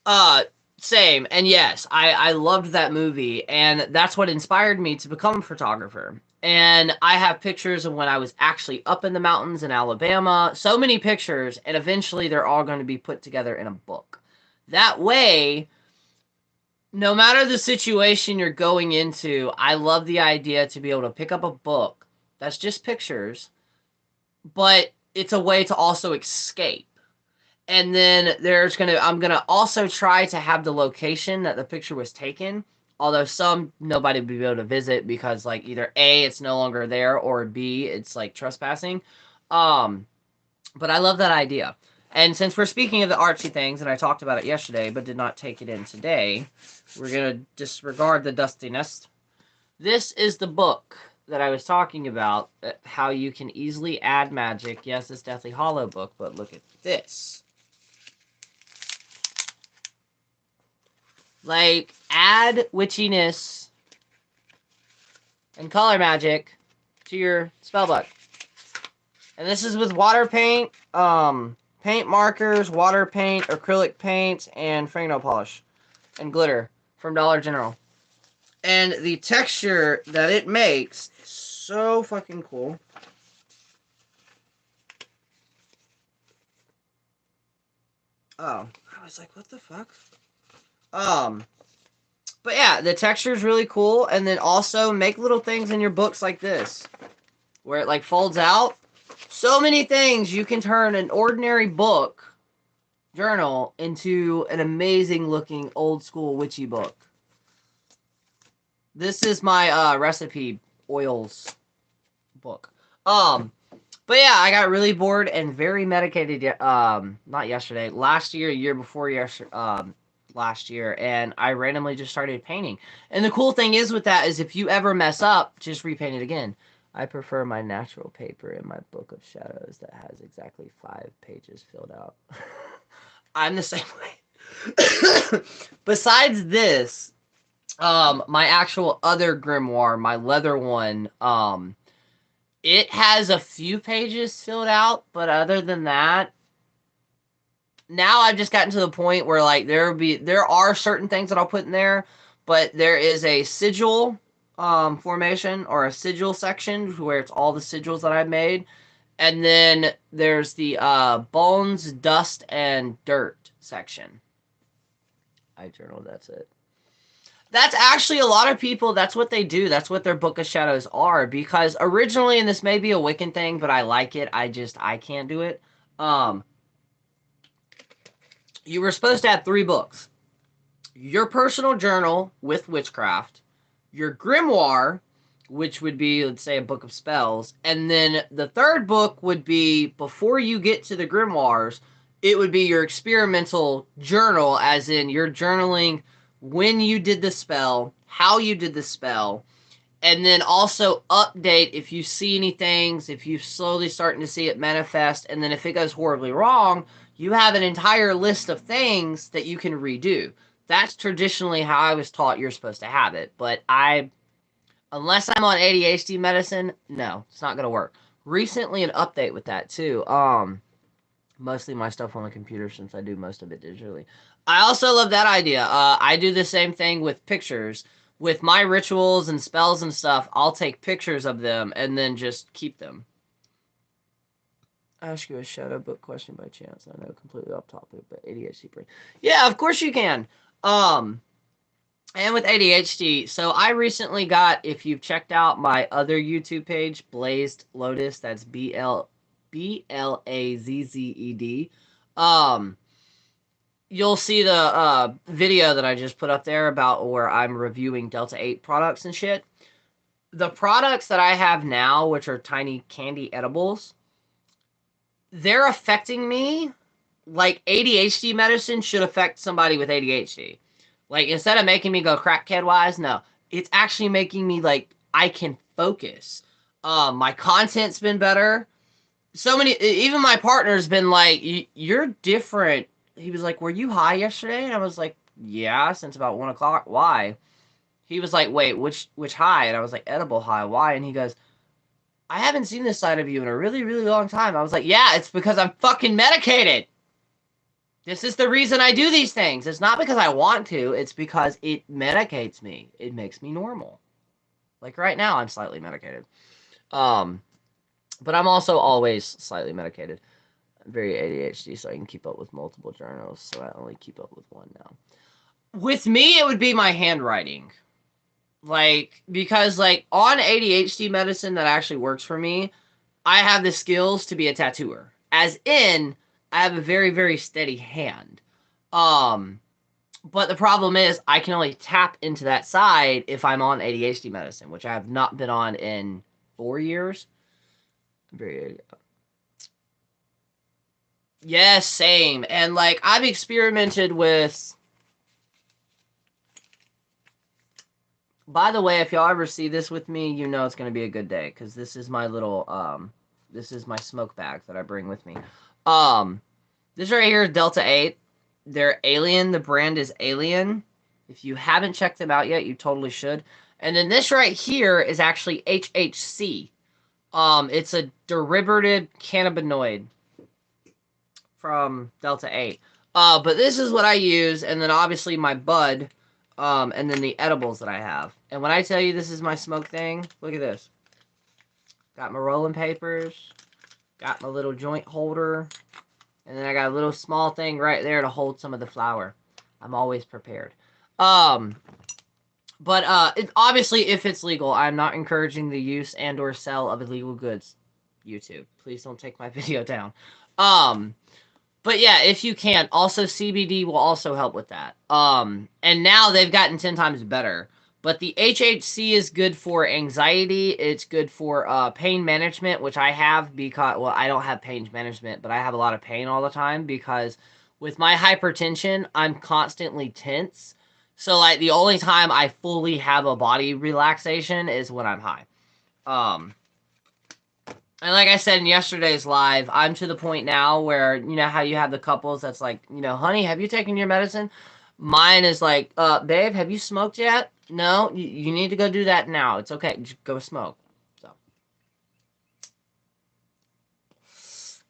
Uh, Same. And yes, I loved that movie. And that's what inspired me to become a photographer. And I have pictures of when I was actually up in the mountains in Alabama. So many pictures. And eventually they're all going to be put together in a book. That way, no matter the situation you're going into, I love the idea to be able to pick up a book that's just pictures, but it's a way to also escape. And then I'm gonna also try to have the location that the picture was taken. Although nobody will be able to visit because like either A, it's no longer there, or B, it's like trespassing. But I love that idea. And since we're speaking of the artsy things, and I talked about it yesterday, but did not take it in today, we're gonna disregard the dustiness. This is the book that I was talking about, how you can easily add magic. Yes, it's Deathly Hollow book, but look at this. Like, add witchiness and color magic to your spellbook. And this is with water paint, paint markers, water paint, acrylic paint, and fingernail polish. And glitter from Dollar General. And the texture that it makes is so fucking cool. Oh, I was like, what the fuck? But yeah, the texture is really cool. And then also make little things in your books like this, where it like folds out. So many things. You can turn an ordinary book journal into an amazing looking old school witchy book. This is my recipe oils book. But yeah, I got really bored and very medicated. Not yesterday, last year before last year, and I randomly just started painting. And the cool thing is with that is if you ever mess up, just repaint it again. I prefer my natural paper in my book of shadows that has exactly 5 pages filled out. I'm the same way. Besides this, my actual other grimoire, my leather one, it has a few pages filled out, but other than that, now I've just gotten to the point where like there are certain things that I'll put in there, but there is a sigil formation or a sigil section where it's all the sigils that I've made, and then there's the bones, dust, and dirt section. I journal. That's it. That's actually a lot of people, that's what they do. That's what their Book of Shadows are. Because originally, and this may be a Wiccan thing, but I like it. I can't do it. You were supposed to have 3 books. Your personal journal with witchcraft. Your grimoire, which would be, let's say, a book of spells. And then the 3rd book would be, before you get to the grimoires, it would be your experimental journal, as in you're journaling when you did the spell, how you did the spell, and then also update if you see any things, if you're slowly starting to see it manifest, and then if it goes horribly wrong, you have an entire list of things that you can redo. That's traditionally how I was taught you're supposed to have it, but unless I'm on ADHD medicine, no, it's not going to work. Recently, an update with that, too. Mostly my stuff on the computer since I do most of it digitally. I also love that idea. I do the same thing with pictures. With my rituals and spells and stuff, I'll take pictures of them and then just keep them. Ask you a shadow book question by chance. I know, completely off topic, but ADHD brain. Yeah, of course you can. And with ADHD, so I recently got, if you've checked out my other YouTube page, Blazed Lotus, that's BLAZZED. You'll see the video that I just put up there about where I'm reviewing Delta 8 products and shit. The products that I have now, which are tiny candy edibles, they're affecting me like ADHD medicine should affect somebody with ADHD. Like, instead of making me go crackhead-wise, no. It's actually making me, like, I can focus. My content's been better. So many, even my partner's been like, you're different. He was like, were you high yesterday? And I was like, yeah, since about 1 o'clock. Why? he was like, wait, which high? And I was like, edible high. Why? And he goes, I haven't seen this side of you in a really, really long time. I was like, yeah, it's because I'm fucking medicated. This is the reason I do these things. It's not because I want to. It's because it medicates me. It makes me normal. Like right now, I'm slightly medicated. But I'm also always slightly medicated. I'm very ADHD, so I can keep up with multiple journals. So I only keep up with one now. With me, it would be my handwriting. Like, because, like, on ADHD medicine that actually works for me, I have the skills to be a tattooer. As in, I have a very, very steady hand. But the problem is, I can only tap into that side if I'm on ADHD medicine, which I have not been on in 4 years. Very. Yes, same. And, like, I've experimented with... By the way, if y'all ever see this with me, you know it's going to be a good day, because this is my little, this is my smoke bag that I bring with me. This right here is Delta 8. They're Alien. The brand is Alien. If you haven't checked them out yet, you totally should. And then this right here is actually HHC. It's a derivative cannabinoid from Delta 8. But this is what I use, and then obviously my bud, and then the edibles that I have. And when I tell you this is my smoke thing, look at this. Got my rolling papers, got my little joint holder, and then I got a little small thing right there to hold some of the flour. I'm always prepared. But obviously, if it's legal, I'm not encouraging the use and or sell of illegal goods. YouTube, please don't take my video down. But yeah, if you can, also CBD will also help with that. And now they've gotten 10 times better. But the HHC is good for anxiety. It's good for pain management, which I have because, well, I don't have pain management, but I have a lot of pain all the time because with my hypertension, I'm constantly tense. So, like, the only time I fully have a body relaxation is when I'm high. And like I said in yesterday's live, I'm to the point now where, you know how you have the couples that's like, you know, honey, have you taken your medicine? Mine is like, babe, have you smoked yet? No, you need to go do that now. It's okay. Just go smoke. So.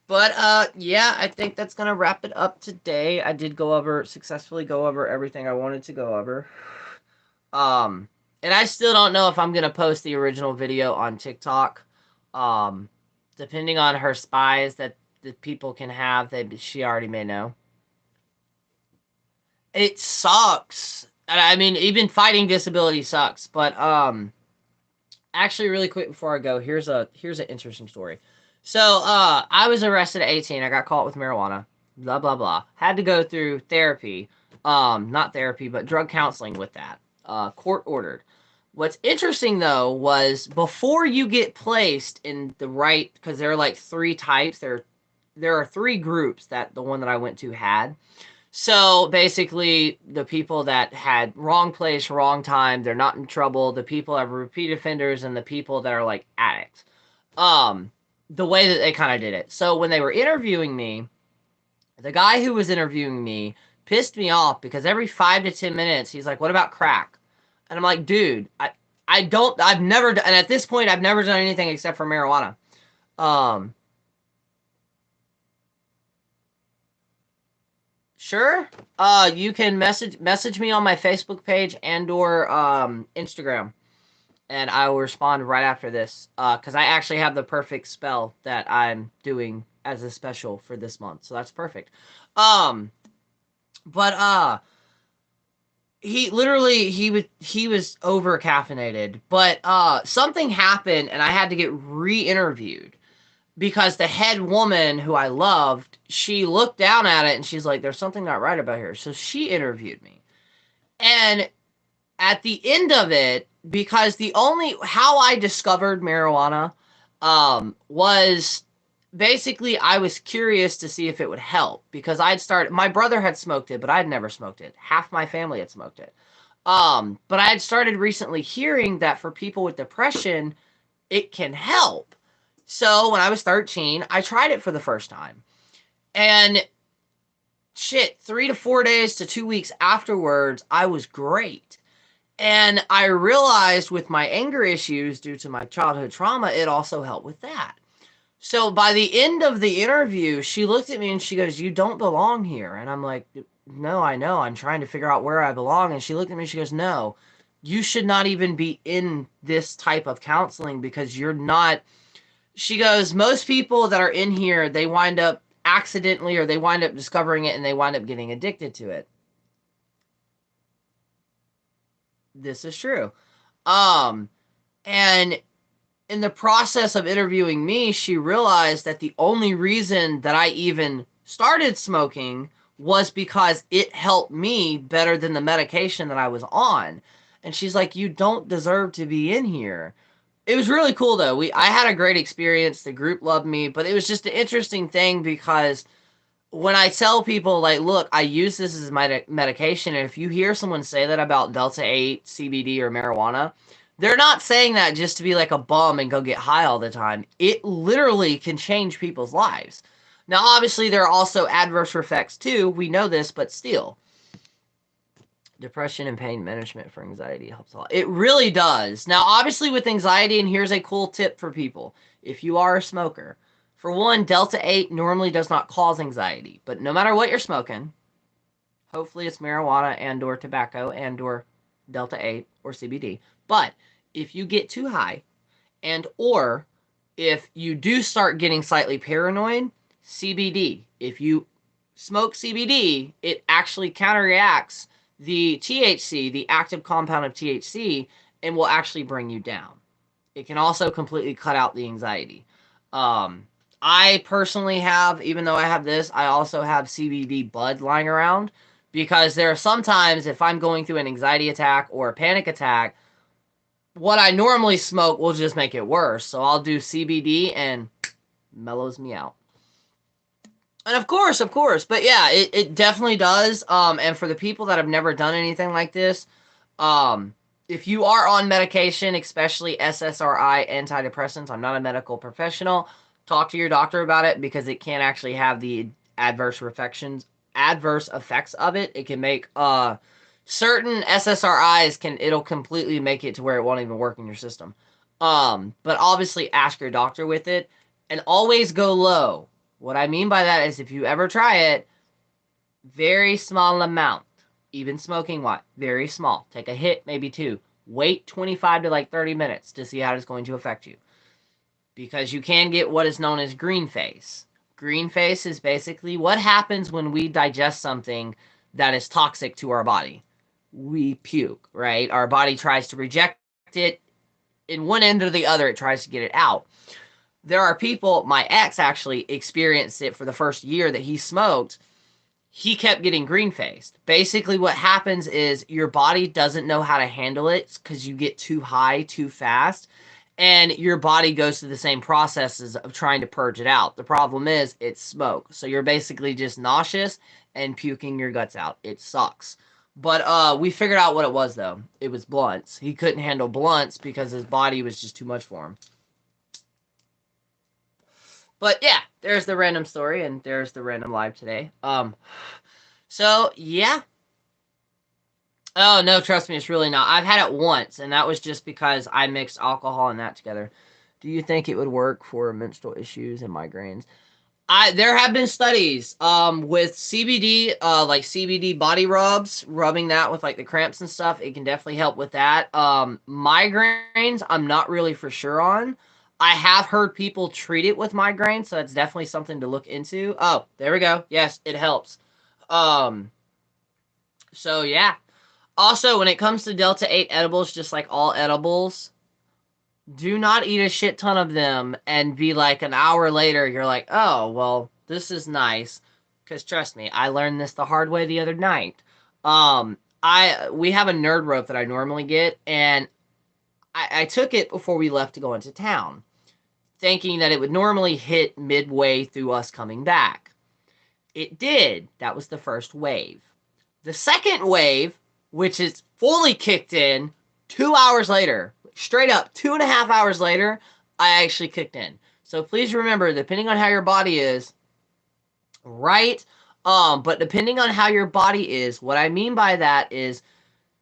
But, yeah, I think that's going to wrap it up today. I did successfully go over everything I wanted to go over. And I still don't know if I'm going to post the original video on TikTok. Depending on her spies that the people can have, she already may know. It sucks. And I mean, even fighting disability sucks. But actually, really quick before I go, here's an interesting story. So I was arrested at 18. I got caught with marijuana. Blah blah blah. Had to go through therapy. Not therapy, but drug counseling with that. Court ordered. What's interesting, though, was before you get placed in the right, because there are like 3 types, there are 3 groups that the one that I went to had. So basically, the people that had wrong place, wrong time, they're not in trouble, the people that are repeat offenders, and the people that are like addicts. The way that they kind of did it. So when they were interviewing me, the guy who was interviewing me pissed me off because every 5 to 10 minutes, he's like, what about crack? And I'm like, dude, I've never, and at this point, I've never done anything except for marijuana. Sure. You can message me on my Facebook page and or Instagram, and I will respond right after this. Because I actually have the perfect spell that I'm doing as a special for this month, so that's perfect. He literally, he was over caffeinated, but something happened and I had to get re-interviewed because the head woman who I loved, she looked down at it and she's like, there's something not right about here. So she interviewed me. And at the end of it, because how I discovered marijuana was basically I was curious to see if it would help because my brother had smoked it, but I'd never smoked it. Half my family had smoked it. But I had started recently hearing that for people with depression, it can help. So when I was 13, I tried it for the first time. And shit, 3 to 4 days to 2 weeks afterwards, I was great. And I realized with my anger issues due to my childhood trauma, it also helped with that. So by the end of the interview, she looked at me and she goes, "You don't belong here." And I'm like, "No, I know. I'm trying to figure out where I belong." And she looked at me and she goes, "No, you should not even be in this type of counseling because you're not." She goes, "Most people that are in here, they wind up accidentally or they wind up discovering it and they wind up getting addicted to it." This is true. Um, and in the process of interviewing me, she realized that the only reason that I even started smoking was because it helped me better than the medication that I was on. And she's like, "You don't deserve to be in here." It was really cool though. I had a great experience. The group loved me, but it was just an interesting thing because when I tell people, like, look, I use this as my medication, and if you hear someone say that about Delta 8, CBD, or marijuana, they're not saying that just to be like a bum and go get high all the time. It literally can change people's lives. Now, obviously, there are also adverse effects too. We know this, but still. Depression and pain management for anxiety helps a lot. It really does. Now, obviously, with anxiety, and here's a cool tip for people. If you are a smoker, for one, Delta 8 normally does not cause anxiety, but no matter what you're smoking, hopefully it's marijuana and or tobacco and or Delta 8 or CBD. But if you get too high and or if you do start getting slightly paranoid, CBD. If you smoke CBD, it actually counteracts the THC, the active compound of THC, and will actually bring you down. It can also completely cut out the anxiety. I personally have, even though I have this, I also have CBD bud lying around because there are sometimes if I'm going through an anxiety attack or a panic attack, what I normally smoke will just make it worse. So I'll do CBD and mellows me out. And of course. But yeah, it definitely does. And for the people that have never done anything like this, if you are on medication, especially SSRI antidepressants, I'm not a medical professional, talk to your doctor about it because it can actually have the adverse effects of it. It can make certain SSRIs it'll completely make it to where it won't even work in your system. But obviously ask your doctor with it and always go low. What I mean by that is if you ever try it, very small amount. Even smoking what? Very small. Take a hit, maybe two. Wait 25 to like 30 minutes to see how it's going to affect you. Because you can get what is known as green face. Green face is basically what happens when we digest something that is toxic to our body. We puke, right? Our body tries to reject it. In one end or the other, it tries to get it out. There are people, my ex actually experienced it for the first year that he smoked. He kept getting green faced. Basically, what happens is your body doesn't know how to handle it because you get too high too fast, and your body goes through the same processes of trying to purge it out. The problem is it's smoke. So you're basically just nauseous and puking your guts out. It sucks. But we figured out what it was, though. It was blunts. He couldn't handle blunts because his body was just too much for him. But yeah, there's the random story, and there's the random live today. So yeah. Oh no, trust me, it's really not. I've had it once, and that was just because I mixed alcohol and that together. Do you think it would work for menstrual issues and migraines? There have been studies with CBD, like CBD body rubs, rubbing that with like the cramps and stuff. It can definitely help with that. Migraines, I'm not really for sure on. I have heard people treat it with migraines, so that's definitely something to look into. Oh, there we go. Yes, it helps. Um, so yeah. Also, when it comes to Delta 8 edibles, just like all edibles, do not eat a shit ton of them and be like an hour later, you're like, oh, well, this is nice. Because trust me, I learned this the hard way the other night. We have a nerd rope that I normally get, and I took it before we left to go into town, thinking that it would normally hit midway through us coming back. It did. That was the first wave. The second wave, which is fully kicked in 2 hours later, straight up 2.5 hours later, I actually kicked in. So please remember, depending on how your body is, right? But depending on how your body is, what I mean by that is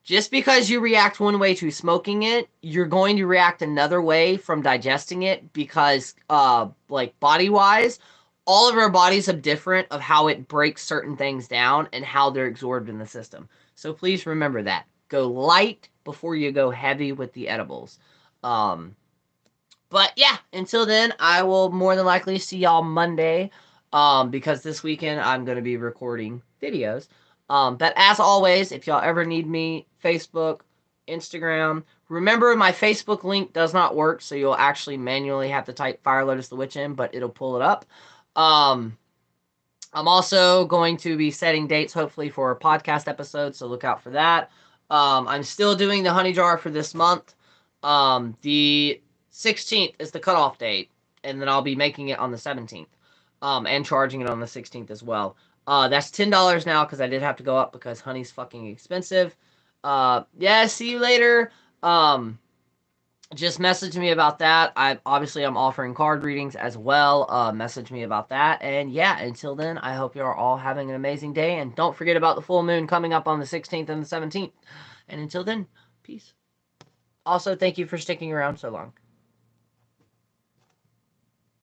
Just because you react one way to smoking it, you're going to react another way from digesting it because, like, body-wise, all of our bodies have different of how it breaks certain things down and how they're absorbed in the system. So please remember that. Go light before you go heavy with the edibles. Um, but yeah, until then, I will more than likely see y'all Monday. Because this weekend I'm going to be recording videos. But as always, if y'all ever need me, Facebook, Instagram. Remember, my Facebook link does not work, so you'll actually manually have to type Fire Lotus the Witch in, but it'll pull it up. I'm also going to be setting dates, hopefully, for a podcast episode, so look out for that. I'm still doing the honey jar for this month. The 16th is the cutoff date, and then I'll be making it on the 17th, and charging it on the 16th as well. That's $10 now because I did have to go up because honey's fucking expensive. Yeah, see you later. Just message me about that. I'm offering card readings as well. Message me about that. And yeah, until then, I hope you're all having an amazing day. And don't forget about the full moon coming up on the 16th and the 17th. And until then, peace. Also, thank you for sticking around so long.